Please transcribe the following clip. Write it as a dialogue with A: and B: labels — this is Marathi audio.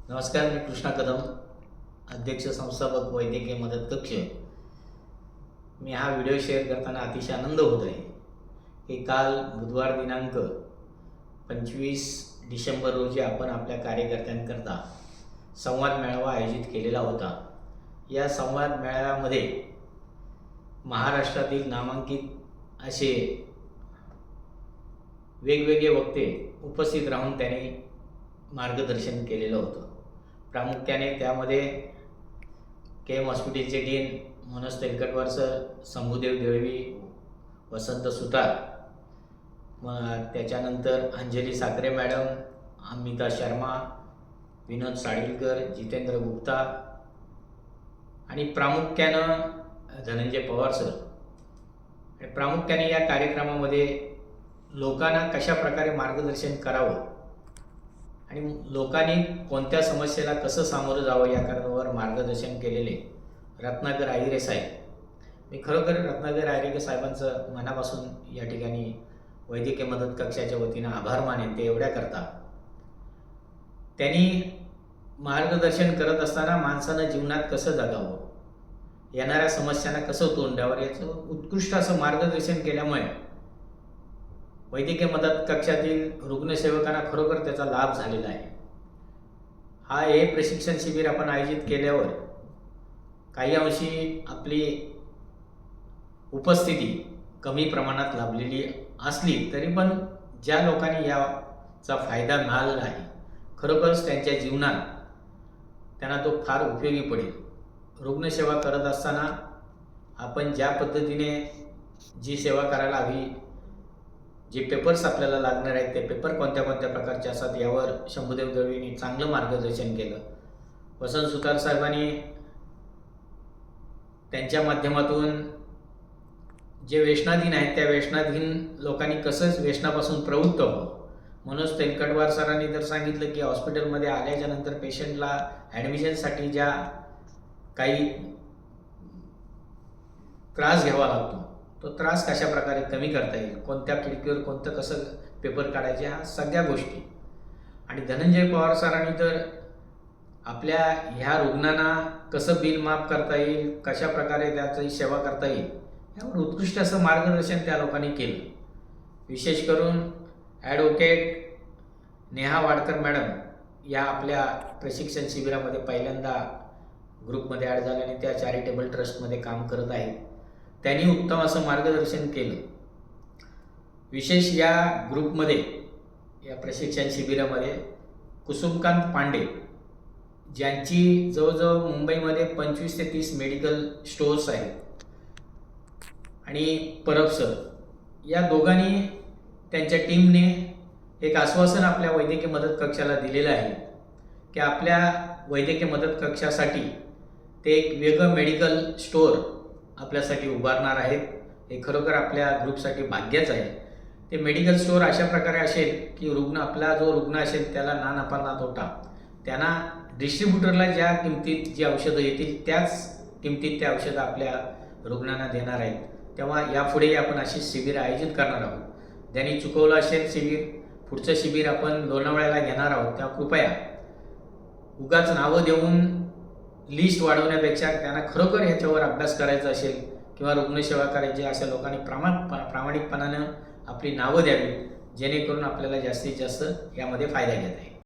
A: नमस्कार, मी कृष्णा कदम, अध्यक्ष संस्थापक वैद्यकीय मदत कक्ष. मी हा व्हिडिओ शेअर करताना अतिशय आनंद होत आहे की काल बुधवार दिनांक 25 डिसेंबर रोजी आपण आपल्या कार्यकर्त्यांकरता संवाद मेळावा आयोजित केलेला होता. या संवाद मेळाव्यामध्ये महाराष्ट्रातील नामांकित असे वेगवेगळे वक्ते उपस्थित राहून त्यांनी मार्गदर्शन केलेलं होतं. प्रामुख्याने त्यामध्ये KM हॉस्पिटलचे डीन मनोज तेलकटवार सर, शंभूदेव दळवी, वसंत सुतार, त्याच्यानंतर अंजली साखरे मॅडम, अमिता शर्मा, विनोद साडीलकर, जितेंद्र गुप्ता आणि प्रामुख्यानं धनंजय पवार सर. प्रामुख्याने या कार्यक्रमामध्ये लोकांना कशा प्रकारे मार्गदर्शन करावं आणि लोकांनी कोणत्या समस्येला कसं सामोरं जावं या कारणावर मार्गदर्शन केलेले रत्नाकर आहिरे साहेब. मी खरोखर रत्नाकर आहिरे साहेबांचं मनापासून या ठिकाणी वैद्यकीय मदत कक्षाच्या वतीनं आभार मानेन. ते एवढ्या करता त्यांनी मार्गदर्शन करत असताना माणसानं जीवनात कसं जगावं, येणाऱ्या समस्यांना कसं तोंड द्यावं याचं उत्कृष्ट असं मार्गदर्शन केल्यामुळे वैद्यकीय मदत कक्षातील रुग्णसेवकांना खरोखर त्याचा लाभ झालेला आहे. हे प्रशिक्षण शिबिर आपण आयोजित केल्यावर काही अंशी आपली उपस्थिती कमी प्रमाणात लाभलेली असली तरी पण ज्या लोकांनी याचा फायदा मिळालेला आहे खरोखरच त्यांच्या जीवनात त्यांना तो फार उपयोगी पडेल. रुग्णसेवा करत असताना आपण ज्या पद्धतीने जी सेवा करायला हवी, जे पेपर्स आपल्याला लागणार आहेत ते पेपर कोणत्या कोणत्या प्रकारचे असतात यावर शंभूदेव दळवींनी चांगलं मार्गदर्शन केलं. वसंत सुतार साहेबांनी त्यांच्या माध्यमातून जे व्यसनाधीन आहेत त्या व्यसनाधीन लोकांनी कसं व्यसनापासून प्रवृत्त व्हावं. मनोज तेलकटवार सरांनी तर सांगितलं की हॉस्पिटलमध्ये आल्याच्या नंतर पेशंटला ॲडमिशनसाठी ज्या काही त्रास घ्यावा लागतो तो त्रास कशा प्रकारे कमी करता येईल, कोणत्या खिडकीवर कोणतं कसं पेपर काढायचे, ह्या सगळ्या गोष्टी. आणि धनंजय पवार सरांनी तर आपल्या ह्या रुग्णांना कसं बिल माफ करता येईल, कशा प्रकारे त्याची सेवा करता येईल यावर उत्कृष्ट असं मार्गदर्शन त्या लोकांनी केलं. विशेष करून ॲडव्होकेट नेहा वाडकर मॅडम या आपल्या प्रशिक्षण शिबिरामध्ये पहिल्यांदा ग्रुपमध्ये ॲड झाल्याने त्या चॅरिटेबल ट्रस्टमध्ये काम करत आहेत. त्यांनी उत्तम असं मार्गदर्शन केलं. विशेष या ग्रुपमध्ये या प्रशिक्षण शिबिरामध्ये कुसुमकांत पांडे ज्यांची जवळजवळ मुंबईमध्ये 25 ते 30 मेडिकल स्टोअर्स आहेत आणि परब सर या दोघांनी त्यांच्या टीमने एक आश्वासन आपल्या वैद्यकीय मदत कक्षाला दिलेलं आहे की आपल्या वैद्यकीय मदत कक्षासाठी ते एक वेगळं मेडिकल स्टोअर आपल्यासाठी उभारणार आहेत. हे खरोखर आपल्या ग्रुपसाठी भाग्यच आहे. ते मेडिकल स्टोअर अशा प्रकारे असेल की आपला जो रुग्ण असेल त्याला ना नफा ना तोटा, त्यांना डिस्ट्रीब्युटरला ज्या किमतीत जी औषधं येतील त्याच किमतीत त्या औषधं आपल्या रुग्णांना देणार आहेत. तेव्हा यापुढे आपण अशी शिबिर आयोजित करणार आहोत. ज्यांनी चुकवलं असेल शिबिर, पुढचं शिबिर आपण लोणावळ्याला घेणार आहोत, तेव्हा कृपया उगाच नावं देऊन लिस्ट वाढवण्यापेक्षा त्यांना खरोखर ह्याच्यावर अभ्यास करायचा असेल किंवा रुग्णसेवा करायची अशा लोकांनी प्रामाणिकपणानं आपली नावं द्यावी जेणेकरून आपल्याला जास्तीत जास्त यामध्ये फायदा घेता येईल.